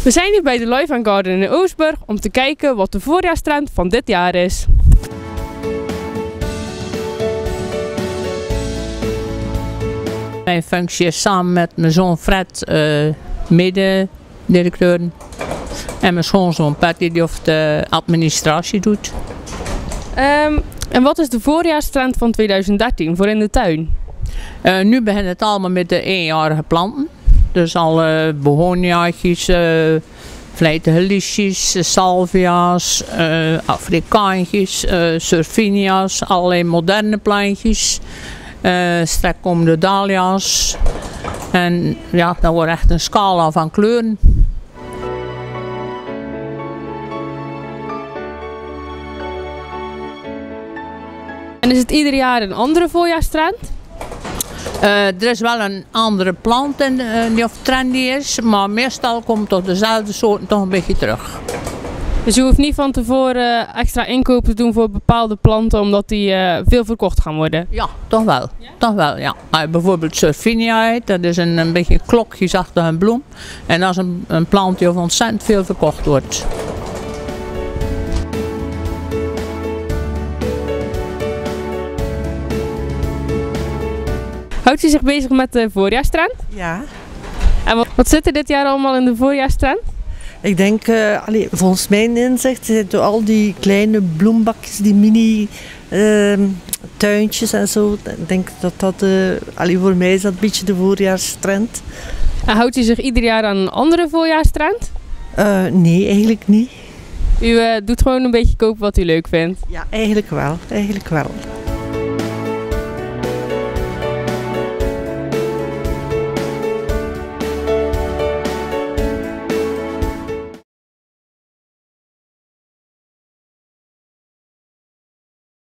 We zijn hier bij de Live & Garden in Oostburg om te kijken wat de voorjaarstrend van dit jaar is. Mijn functie is samen met mijn zoon Fred mededirecteur en mijn schoonzoon Patty die of de administratie doet. En wat is de voorjaarstrend van 2013 voor in de tuin? Nu begint het allemaal met de eenjarige planten. Dus alle behoniaatjes, vlijtige liesjes, salvia's, afrikaantjes, surfinia's, allerlei moderne plantjes. Straks komen de dahlia's. En ja, dat wordt echt een scala van kleuren. En is het ieder jaar een andere voorjaarstrend? Er is wel een andere plant die of trendy is, maar meestal komt toch dezelfde soorten toch een beetje terug. Dus je hoeft niet van tevoren extra inkopen te doen voor bepaalde planten omdat die veel verkocht gaan worden? Ja, toch wel. Ja? Toch wel, ja. Bijvoorbeeld surfinia, dat is een beetje klokjesachtige bloem. En dat is een plant die ontzettend veel verkocht wordt. Houdt u zich bezig met de voorjaarstrend? Ja. En wat zit er dit jaar allemaal in de voorjaarstrend? Ik denk, volgens mijn inzicht, zitten al die kleine bloembakjes, die mini tuintjes en zo. Ik denk dat voor mij is dat een beetje de voorjaarstrend. En houdt u zich ieder jaar aan een andere voorjaarstrend? Nee, eigenlijk niet. U doet gewoon een beetje kopen wat u leuk vindt? Ja, eigenlijk wel.